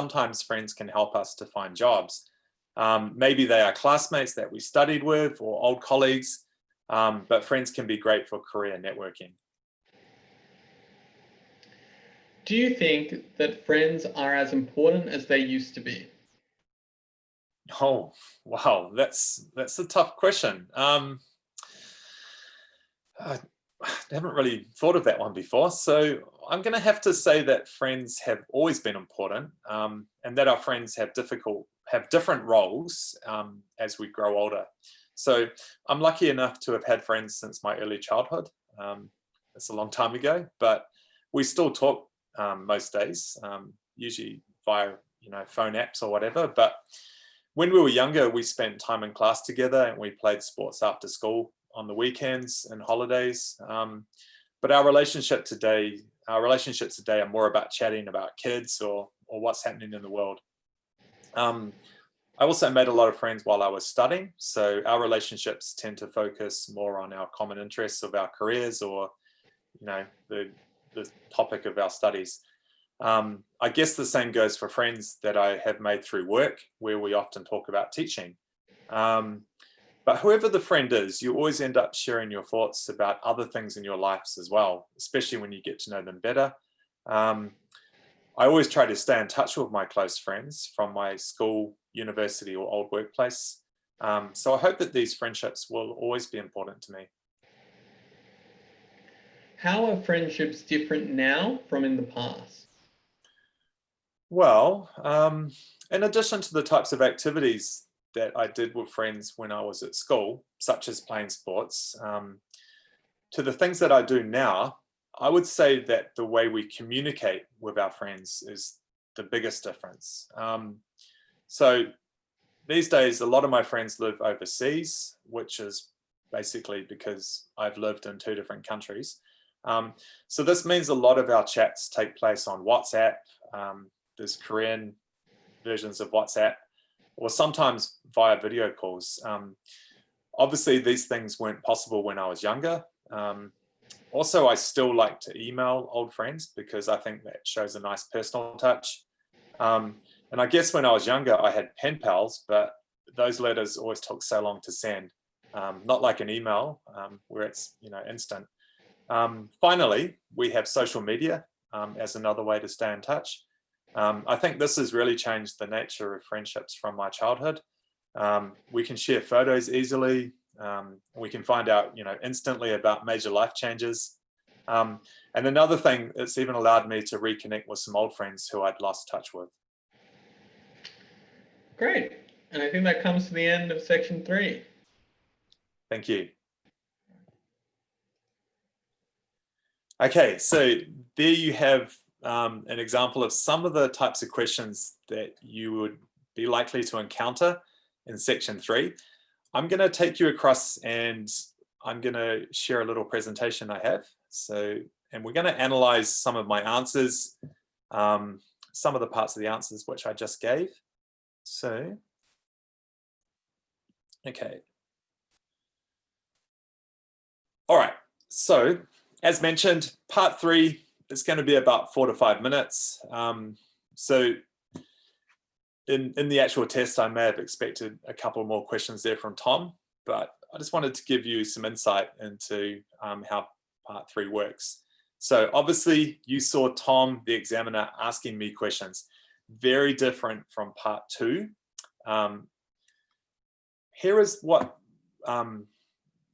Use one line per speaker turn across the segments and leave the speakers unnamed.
sometimes friends can help us to find jobs. Maybe they are classmates that we studied with or old colleagues, but friends can be great for career networking.
Do you think that friends are as important as they used to be?
Oh, wow, that's a tough question. I haven't really thought of that one before. So I'm going to have to say that friends have always been important, and that our friends have different roles as we grow older. So I'm lucky enough to have had friends since my early childhood. It's a long time ago, but we still talk most days, usually via phone apps or whatever. But when we were younger, we spent time in class together and we played sports after school on the weekends and holidays. But our relationships today are more about chatting about kids or what's happening in the world. I also made a lot of friends while I was studying, so our relationships tend to focus more on our common interests of our careers or the topic of our studies. I guess the same goes for friends that I have made through work, where we often talk about teaching. But whoever the friend is, you always end up sharing your thoughts about other things in your lives as well, especially when you get to know them better. I always try to stay in touch with my close friends from my school, university, or old workplace. So I hope that these friendships will always be important to me.
How are friendships different now from in the past?
Well, in addition to the types of activities that I did with friends when I was at school, such as playing sports, to the things that I do now, I would say that the way we communicate with our friends is the biggest difference. So these days, a lot of my friends live overseas, which is basically because I've lived in 2 different countries. So this means a lot of our chats take place on WhatsApp. There's Korean versions of WhatsApp, or sometimes via video calls. Obviously, these things weren't possible when I was younger. Also, I still like to email old friends because I think that shows a nice personal touch. And I guess when I was younger, I had pen pals, but those letters always took so long to send. Not like an email where it's instant. Finally, we have social media as another way to stay in touch. I think this has really changed the nature of friendships from my childhood. We can share photos easily. We can find out, instantly about major life changes. And another thing, it's even allowed me to reconnect with some old friends who I'd lost touch with.
Great. And I think that comes to the end of section 3.
Thank you. Okay, so there you have an example of some of the types of questions that you would be likely to encounter in section 3. I'm going to take you across and I'm going to share a little presentation I have. And we're going to analyze some of my answers, some of the parts of the answers which I just gave. So, okay. All right, so as mentioned, part 3 is going to be about 4 to 5 minutes. So in the actual test, I may have expected a couple more questions there from Tom, but I just wanted to give you some insight into how part 3 works. So obviously you saw Tom, the examiner, asking me questions, very different from part 2. Here is what,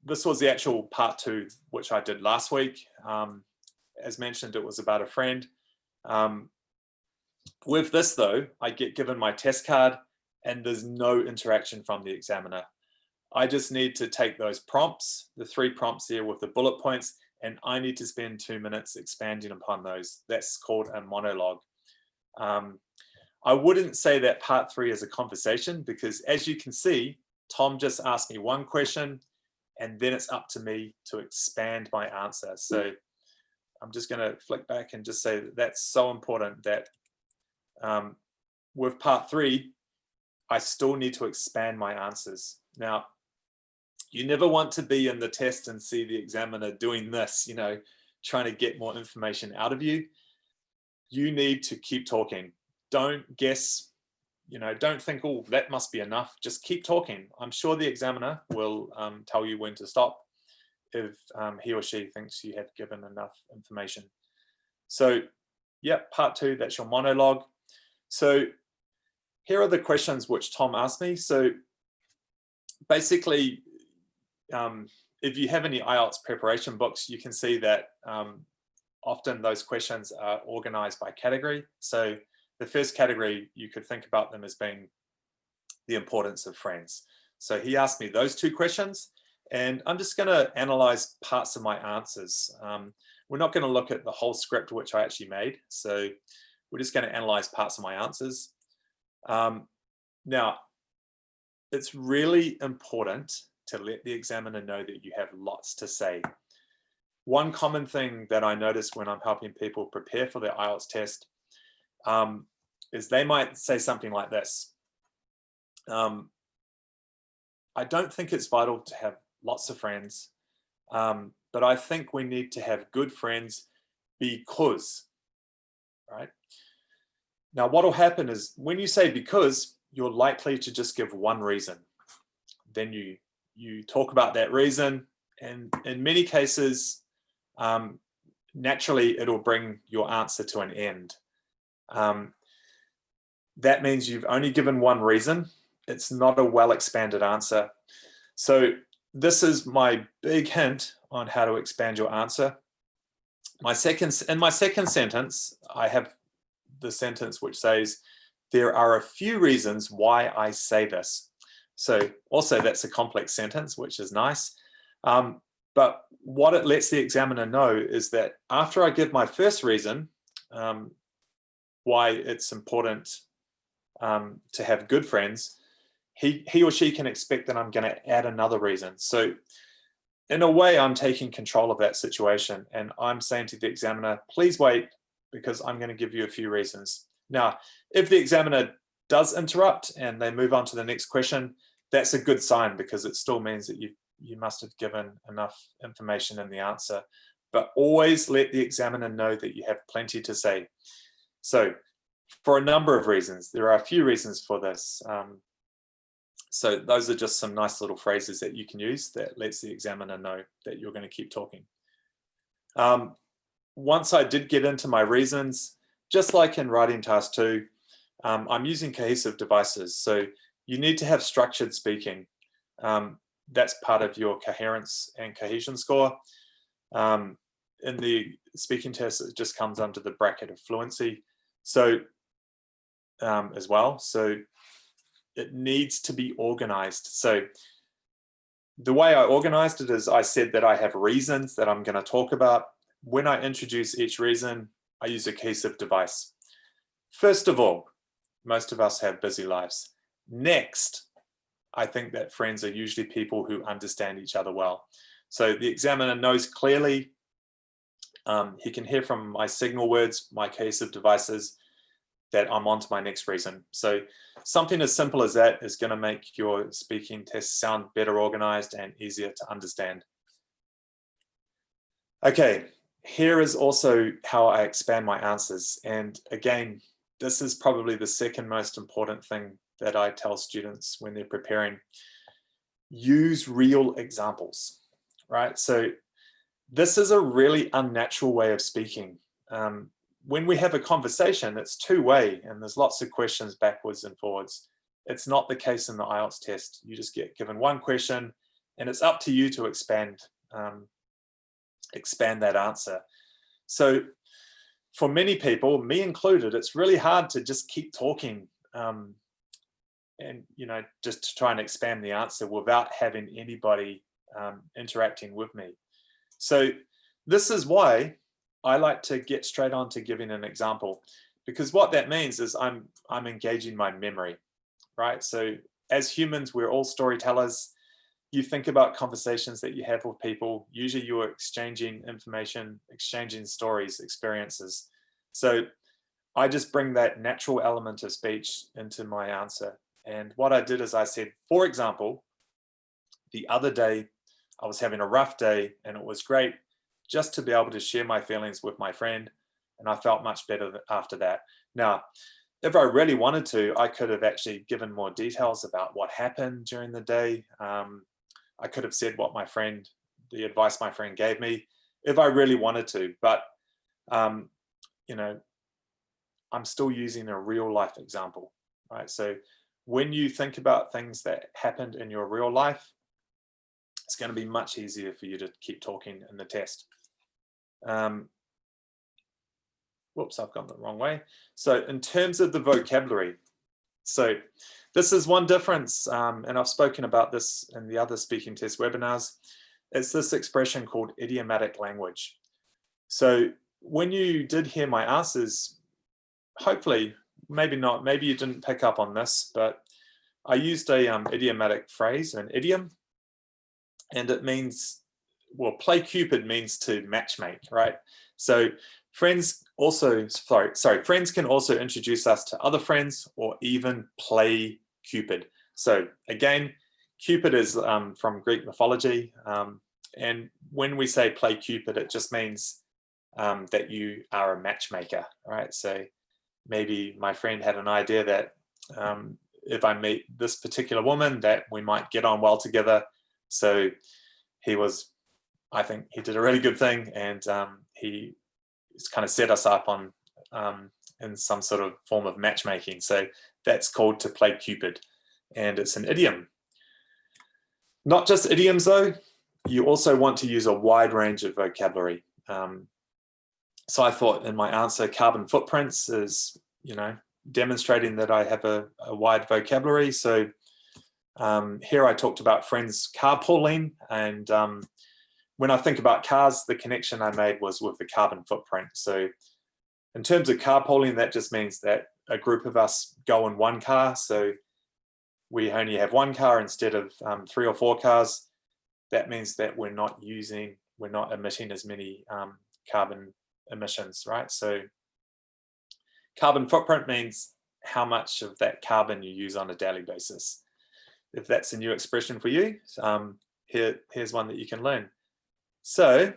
this was the actual part 2, which I did last week. As mentioned, it was about a friend. With this though, I get given my test card and there's no interaction from the examiner. I just need to take those prompts, the 3 prompts here with the bullet points, and I need to spend 2 minutes expanding upon those. That's called a monologue. I wouldn't say that part 3 is a conversation because, as you can see, Tom just asked me one question and then it's up to me to expand my answer. So I'm just going to flick back and just say that that's so important that with part 3, I still need to expand my answers. Now, you never want to be in the test and see the examiner doing this, trying to get more information out of you. You need to keep talking. don't guess, don't think, oh, that must be enough. Just keep talking. I'm sure the examiner will tell you when to stop if he or she thinks you have given enough information. So yeah, part 2, that's your monologue. So here are the questions which Tom asked me. So basically, if you have any IELTS preparation books, you can see that often those questions are organized by category. So the first category, you could think about them as being the importance of friends. So he asked me those 2 questions, and I'm just going to analyze parts of my answers. We're not going to look at the whole script which I actually made. So we're just going to analyze parts of my answers. Now, it's really important to let the examiner know that you have lots to say. One common thing that I notice when I'm helping people prepare for their IELTS test is they might say something like this. I don't think it's vital to have lots of friends, but I think we need to have good friends because, right? Now, what will happen is when you say because, you're likely to just give one reason. Then you talk about that reason, and in many cases, naturally, it'll bring your answer to an end. That means you've only given one reason. It's not a well-expanded answer. So this is my big hint on how to expand your answer. In my second sentence, I have the sentence which says, there are a few reasons why I say this. So also that's a complex sentence, which is nice. But what it lets the examiner know is that after I give my first reason, why it's important to have good friends, he or she can expect that I'm going to add another reason. So in a way, I'm taking control of that situation, and I'm saying to the examiner, please wait, because I'm going to give you a few reasons. Now, if the examiner does interrupt and they move on to the next question, that's a good sign, because it still means that you must have given enough information in the answer. But always let the examiner know that you have plenty to say. So for a number of reasons, there are a few reasons for this. So those are just some nice little phrases that you can use that lets the examiner know that you're going to keep talking. Once I did get into my reasons, just like in writing task 2, I'm using cohesive devices. So you need to have structured speaking. That's part of your coherence and cohesion score. In the speaking test, it just comes under the bracket of fluency. So as well, so it needs to be organized. So the way I organized it is I said that I have reasons that I'm going to talk about. When I introduce each reason, I use a cohesive device. First of all, most of us have busy lives. Next, I think that friends are usually people who understand each other well. So the examiner knows clearly, he can hear from my signal words, my cohesive devices, that I'm on to my next reason. So something as simple as that is going to make your speaking test sound better organized and easier to understand. Okay, here is also how I expand my answers. And again, this is probably the second most important thing that I tell students when they're preparing. Use real examples, right? So this is a really unnatural way of speaking. When we have a conversation, it's two-way and there's lots of questions backwards and forwards. It's not the case in the IELTS test. You just get given one question and it's up to you to expand that answer. So for many people, me included, it's really hard to just keep talking and just to try and expand the answer without having anybody interacting with me. So this is why I like to get straight on to giving an example, because what that means is I'm engaging my memory, right? So as humans, we're all storytellers. You think about conversations that you have with people. Usually you're exchanging information, exchanging stories, experiences. So I just bring that natural element of speech into my answer. And what I did is I said, for example, the other day I was having a rough day and it was great just to be able to share my feelings with my friend, and I felt much better after that. Now, if I really wanted to, I could have actually given more details about what happened during the day. I could have said what the advice my friend gave me, if I really wanted to. But, you know, I'm still using a real life example, right? So when you think about things that happened in your real life, it's going to be much easier for you to keep talking in the test. Whoops, I've gone the wrong way. So in terms of the vocabulary, so this is one difference, and I've spoken about this in the other speaking test webinars. It's this expression called idiomatic language. So when you did hear my answers, hopefully, maybe not, maybe you didn't pick up on this, but I used a idiomatic phrase, an idiom, and it means, well, play Cupid means to matchmake, right? So friends can also introduce us to other friends or even play Cupid. So again, Cupid is from Greek mythology. And when we say play Cupid, it just means that you are a matchmaker, right? So maybe my friend had an idea that if I meet this particular woman, that we might get on well together. So I think he did a really good thing, and he kind of set us up on in some sort of form of matchmaking. So that's called to play Cupid, and it's an idiom. Not just idioms though, you also want to use a wide range of vocabulary. So I thought in my answer, carbon footprints is, demonstrating that I have a wide vocabulary. So here I talked about friends carpooling, and when I think about cars, the connection I made was with the carbon footprint. So in terms of carpooling, that just means that a group of us go in one car. So we only have one car instead of 3 or 4 cars. That means that we're not emitting as many carbon emissions, right? So carbon footprint means how much of that carbon you use on a daily basis. If that's a new expression for you, here's one that you can learn. So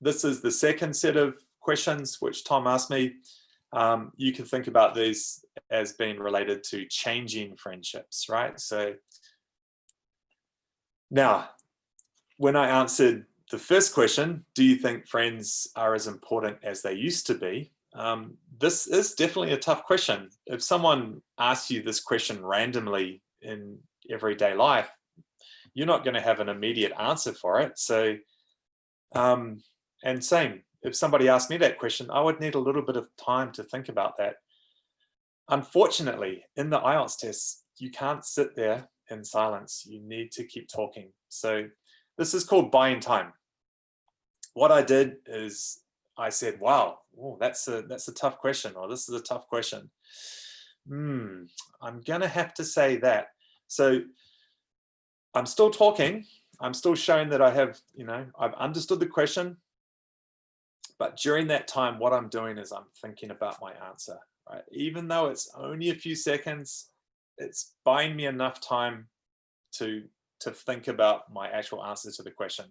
this is the second set of questions which Tom asked me. You can think about these as being related to changing friendships, right? So now, when I answered the first question, do you think friends are as important as they used to be? This is definitely a tough question. If someone asks you this question randomly in everyday life, you're not going to have an immediate answer for it. So, and same, if somebody asked me that question, I would need a little bit of time to think about that. Unfortunately, in the IELTS test, you can't sit there in silence. You need to keep talking. So this is called buying time. What I did is I said, wow, that's a tough question, or this is a tough question. I'm gonna have to say that. So I'm still talking. I'm still showing that I have, I've understood the question. But during that time, what I'm doing is I'm thinking about my answer, right? Even though it's only a few seconds, it's buying me enough time to think about my actual answer to the question.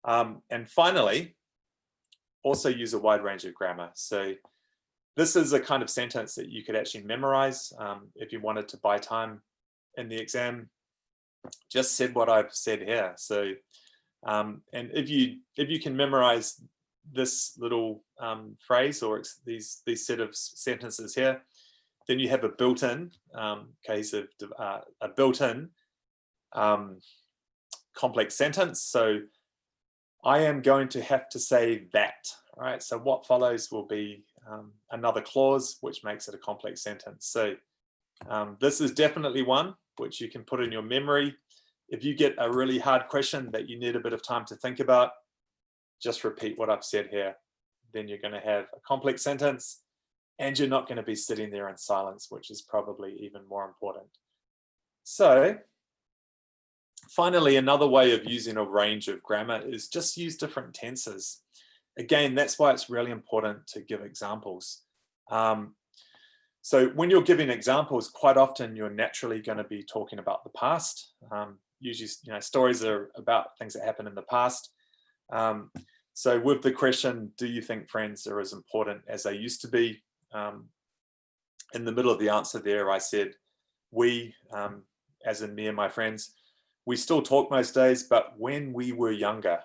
And finally, also use a wide range of grammar. So this is a kind of sentence that you could actually memorize if you wanted to buy time in the exam. Just said what I've said here. So, and if you can memorize this little phrase or these set of sentences here, then you have a built-in complex sentence. So I am going to have to say that, right? So what follows will be another clause, which makes it a complex sentence. So this is definitely one which you can put in your memory. If you get a really hard question that you need a bit of time to think about, just repeat what I've said here. Then you're going to have a complex sentence, and you're not going to be sitting there in silence, which is probably even more important. So finally, another way of using a range of grammar is just use different tenses. Again, that's why it's really important to give examples. So when you're giving examples, quite often you're naturally going to be talking about the past. Usually, stories are about things that happened in the past. So with the question, do you think friends are as important as they used to be? in the middle of the answer there, I said, we, as in me and my friends, we still talk most days, but when we were younger,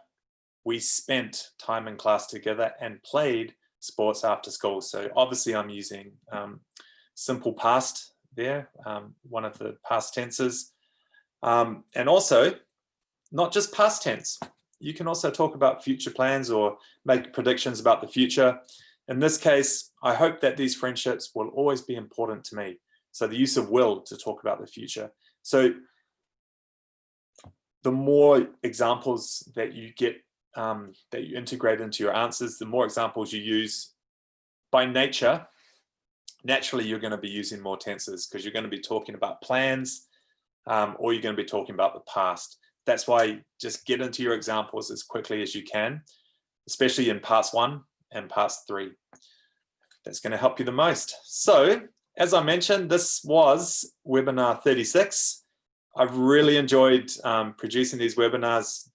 we spent time in class together and played sports after school. So obviously I'm using simple past there, one of the past tenses. And also, not just past tense. You can also talk about future plans or make predictions about the future. In this case, I hope that these friendships will always be important to me. So the use of will to talk about the future. So the more examples that you get, that you integrate into your answers, the more examples you use, by nature, naturally you're going to be using more tenses because you're going to be talking about plans, or you're going to be talking about the past. That's why just get into your examples as quickly as you can, especially in parts 1 and parts 3. That's going to help you the most. So, as I mentioned, this was webinar 36. I've really enjoyed producing these webinars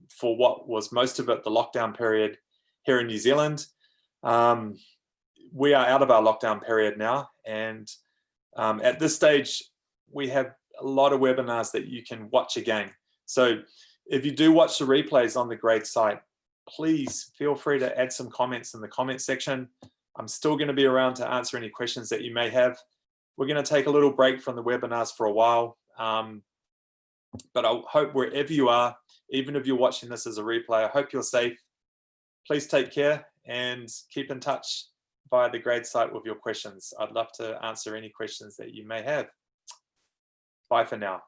for what was most of it the lockdown period here in New Zealand. We are out of our lockdown period now, and at this stage, we have a lot of webinars that you can watch again. So if you do watch the replays on the grade site, please feel free to add some comments in the comment section. I'm still going to be around to answer any questions that you may have. We're going to take a little break from the webinars for a while, but I hope wherever you are, even if you're watching this as a replay, I hope you're safe. Please take care and keep in touch via the grade site with your questions. I'd love to answer any questions that you may have. Bye for now.